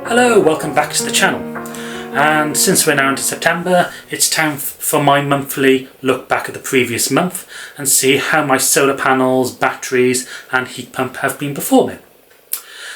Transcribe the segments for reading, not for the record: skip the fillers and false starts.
Hello, welcome back to the channel. And since we're now into September, it's time for my monthly look back at the previous month and see how my solar panels, batteries and heat pump have been performing.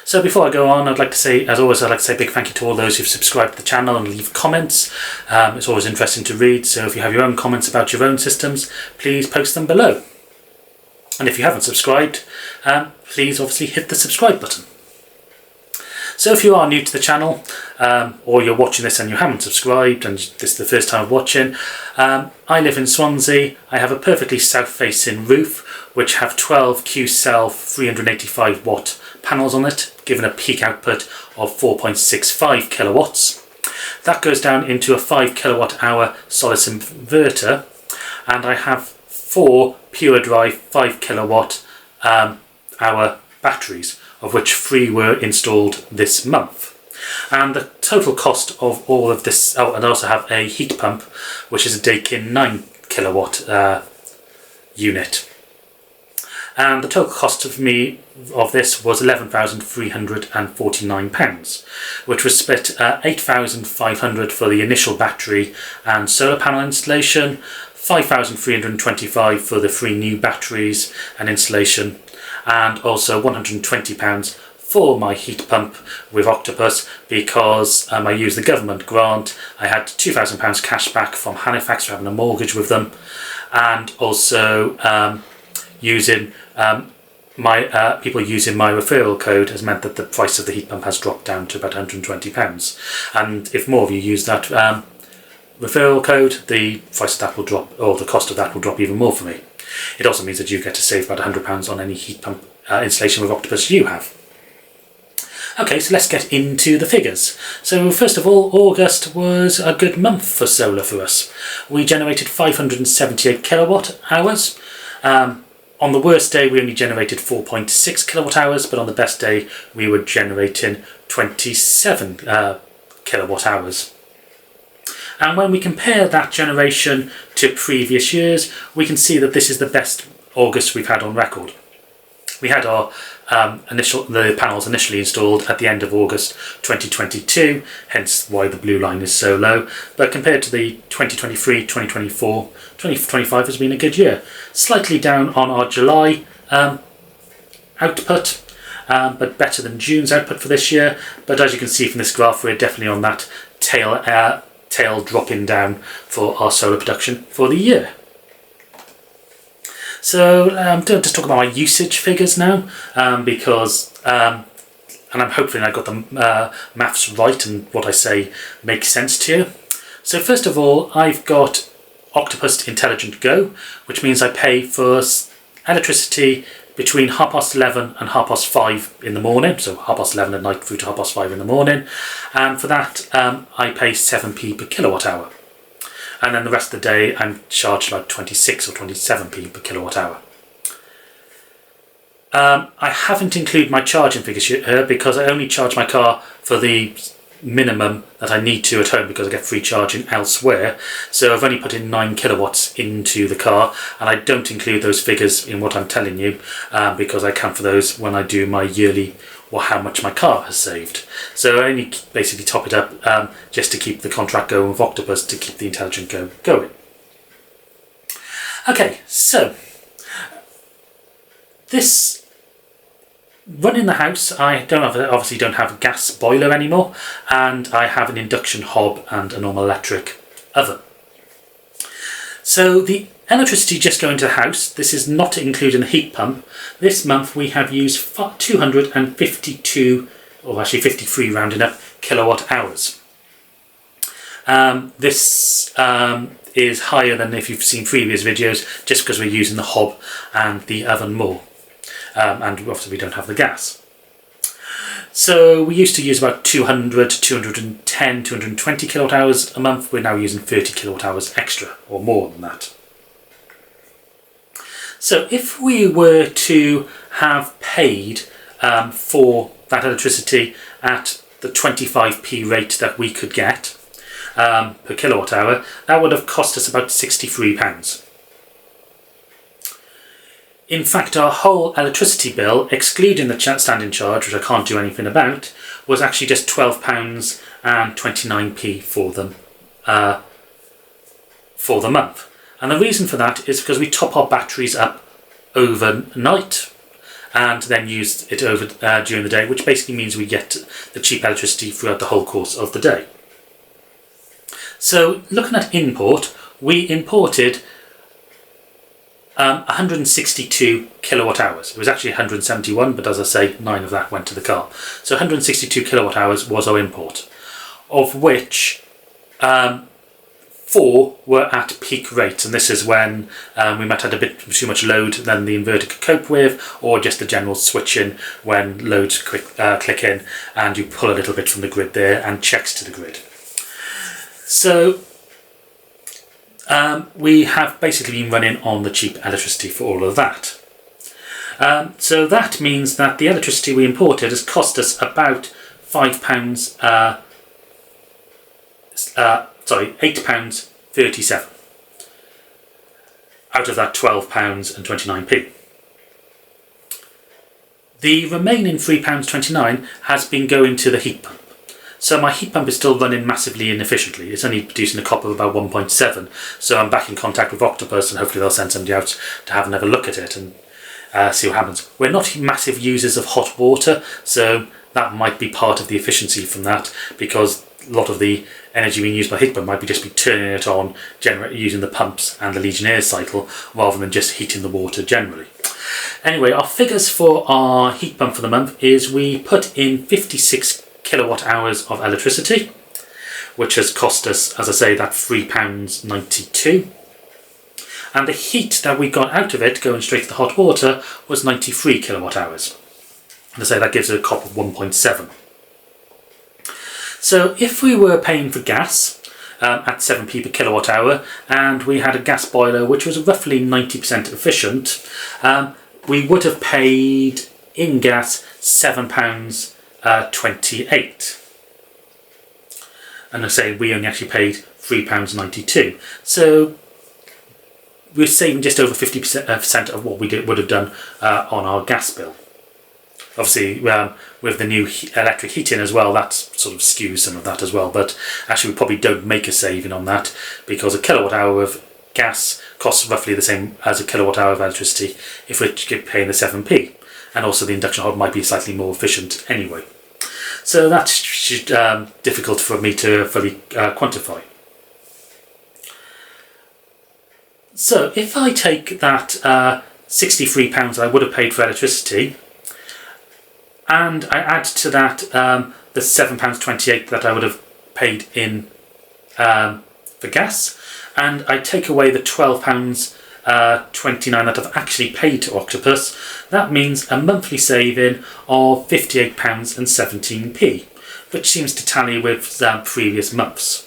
So before I go on, I'd like to say, as always, I'd like to say a big thank you to all those who've subscribed to the channel and leave comments. It's always interesting to read, so if you have your own comments about your own systems, please post them below. And if you haven't subscribed, please obviously hit the subscribe button. So if you are new to the channel, or you're watching this and you haven't subscribed and this is the first time watching, I live in Swansea. I have a perfectly south-facing roof which have 12 Q-cell 385 watt panels on it, giving a peak output of 4.65 kilowatts. That goes down into a 5 kilowatt hour Solace inverter, and I have 4 pure drive 5 kilowatt hour batteries, of which 3 were installed this month. And the total cost of all of this, and I also have a heat pump, which is a Daikin 9 kilowatt unit. And the total cost of this was £11,349, which was split £8,500 for the initial battery and solar panel installation, £5,325 for the 3 new batteries and installation, and also £120 for my heat pump with Octopus, because I used the government grant. I had £2,000 cash back from Halifax for having a mortgage with them, and also using people using my referral code has meant that the price of the heat pump has dropped down to about £120. And if more of you use that referral code, the price of that will drop, or the cost of that will drop even more for me. It also means that you get to save about £100 on any heat pump installation with Octopus you have. Okay, so let's get into the figures. So first of all, August was a good month for solar for us. We generated 578 kilowatt hours. On the worst day we only generated 4.6 kilowatt hours, but on the best day we were generating 27 kilowatt hours. And when we compare that generation to previous years, we can see that this is the best August we've had on record. We had our the panels initially installed at the end of August 2022, hence why the blue line is so low. But compared to the 2023, 2024, 2025 has been a good year. Slightly down on our July output, but better than June's output for this year. But as you can see from this graph, we're definitely on that tail dropping down for our solar production for the year. So I'm going to just talk about my usage figures now, because and I'm hoping I got the maths right and what I say makes sense to you. So first of all, I've got Octopus Intelligent Go, which means I pay for electricity between 11:30 and 5:30 in the morning, so 11:30 at night through to 5:30 in the morning, and for that I pay 7p per kilowatt hour, and then the rest of the day I'm charged like 26 or 27p per kilowatt hour. I haven't included my charging figures here because I only charge my car for the minimum that I need to at home because I get free charging elsewhere. So I've only put in 9 kilowatts into the car, and I don't include those figures in what I'm telling you because I count for those when I do my yearly or how much my car has saved. So I only basically top it up just to keep the contract going with Octopus, to keep the Intelligent Go going. Okay, so this running the house, I obviously don't have a gas boiler anymore, and I have an induction hob and a normal electric oven. So the electricity just going to the house, this is not including the heat pump. This month we have used 252, or actually 53 rounding up, kilowatt hours. This is higher than if you've seen previous videos, just because we're using the hob and the oven more. And obviously we don't have the gas. So we used to use about 200, 210, 220 kilowatt hours a month. We're now using 30 kilowatt hours extra, or more than that. So if we were to have paid for that electricity at the 25p rate that we could get per kilowatt hour, that would have cost us about £63. In fact, our whole electricity bill, excluding the standing charge, which I can't do anything about, was actually just £12.29 for them for the month. And the reason for that is because we top our batteries up overnight and then use it over during the day, which basically means we get the cheap electricity throughout the whole course of the day. So looking at import, we imported 162 kilowatt hours. It was actually 171, but as I say, 9 of that went to the car. So 162 kilowatt hours was our import, of which 4 were at peak rates, and this is when we might have had a bit too much load than the inverter could cope with, or just the general switching when loads click in and you pull a little bit from the grid there and checks to the grid. So we have basically been running on the cheap electricity for all of that. So that means that the electricity we imported has cost us about £8.37 out of that £12.29. The remaining £3.29 has been going to the heat pump. So my heat pump is still running massively inefficiently. It's only producing a copper of about 1.7. So I'm back in contact with Octopus, and hopefully they'll send somebody out to have another look at it and see what happens. We're not massive users of hot water, so that might be part of the efficiency from that, because a lot of the energy being used by heat pump might be just be turning it on, using the pumps and the Legionnaires cycle, rather than just heating the water generally. Anyway, our figures for our heat pump for the month is we put in 56 kilowatt hours of electricity, which has cost us, as I say, that £3.92. And the heat that we got out of it, going straight to the hot water, was 93 kilowatt hours. And I say that gives it a COP of 1.7. So if we were paying for gas at 7p per kilowatt hour, and we had a gas boiler which was roughly 90% efficient, we would have paid in gas £7.28. And I say we only actually paid £3.92. So we're saving just over 50% of what we would have done on our gas bill. Obviously, with the new electric heating as well, that sort of skews some of that as well. But actually, we probably don't make a saving on that, because a kilowatt hour of gas costs roughly the same as a kilowatt hour of electricity if we're paying the 7p. And also the induction hob might be slightly more efficient anyway. So that's difficult for me to fully quantify. So if I take that £63 that I would have paid for electricity, and I add to that the £7.28 that I would have paid in for gas, and I take away the £12.29 that I've actually paid to Octopus, that means a monthly saving of £58.17, which seems to tally with previous months.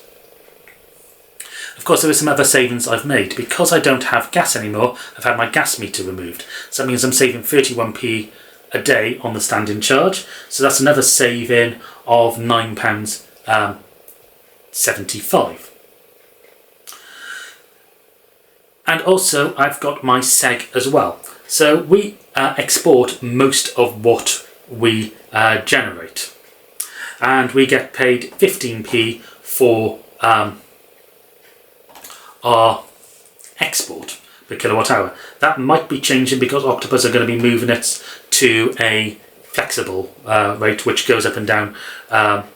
Of course, there are some other savings I've made. Because I don't have gas anymore, I've had my gas meter removed. So that means I'm saving 31p a day on the standing charge. So that's another saving of £9.75. And also I've got my seg as well. So we export most of what we generate. And we get paid 15p for our export per kilowatt hour. That might be changing because Octopus are going to be moving it to a flexible rate, which goes up and down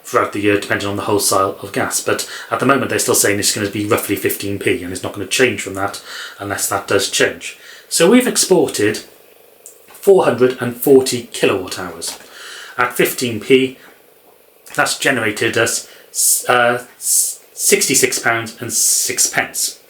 throughout the year depending on the wholesale of gas. But at the moment they're still saying it's going to be roughly 15p, and it's not going to change from that unless that does change. So we've exported 440 kilowatt hours. At 15p, that's generated us £66.06.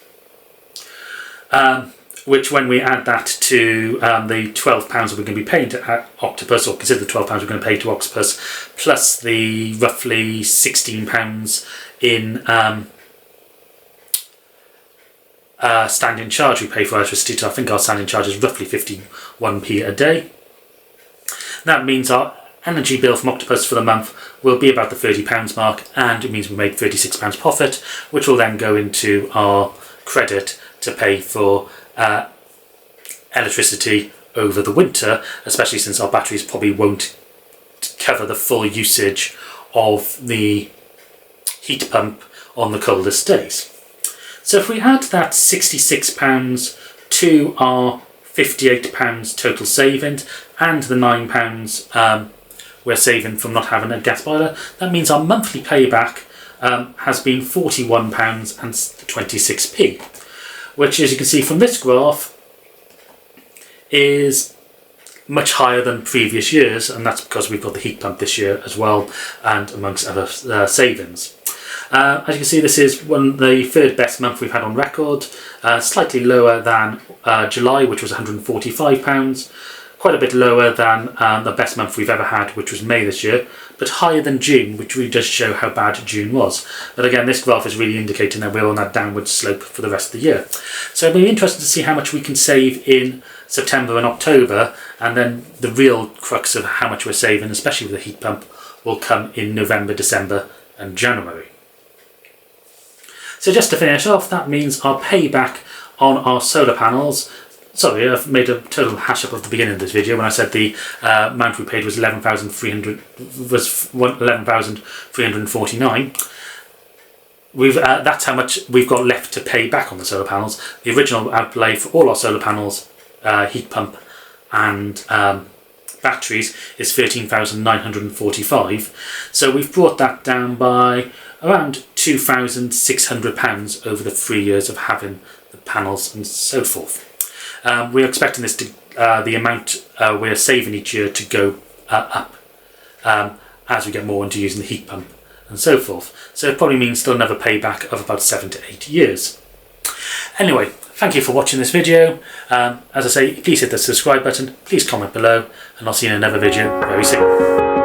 Which, when we add that to the £12 that we're going to be paying to Octopus, or consider the £12 we're going to pay to Octopus, plus the roughly £16 in standing charge we pay for electricity, so I think our standing charge is roughly 51p a day. That means our energy bill from Octopus for the month will be about the £30 mark, and it means we made £36 profit, which will then go into our credit to pay for electricity over the winter, especially since our batteries probably won't cover the full usage of the heat pump on the coldest days. So if we add that £66 to our £58 total savings and the £9 we're saving from not having a gas boiler, that means our monthly payback has been £41.26, which, as you can see from this graph, is much higher than previous years, and that's because we've got the heat pump this year as well, and amongst other savings. As you can see, this is the third best month we've had on record, slightly lower than July, which was £145, quite a bit lower than the best month we've ever had, which was May this year, but higher than June, which really does show how bad June was. But again, this graph is really indicating that we're on that downward slope for the rest of the year. So it'll be interesting to see how much we can save in September and October, and then the real crux of how much we're saving, especially with the heat pump, will come in November, December and January. So just to finish off, that means our payback on our solar panels. Sorry, I've made a total hash up of the beginning of this video when I said the amount we paid was £11,349. That's how much we've got left to pay back on the solar panels. The original outlay for all our solar panels, heat pump and batteries is £13,945. So we've brought that down by around £2,600 over the 3 years of having the panels and so forth. We're expecting this to the amount we're saving each year to go up as we get more into using the heat pump and so forth. So it probably means still another payback of about 7 to 8 years. Anyway, thank you for watching this video. As I say, please hit the subscribe button, please comment below, and I'll see you in another video very soon.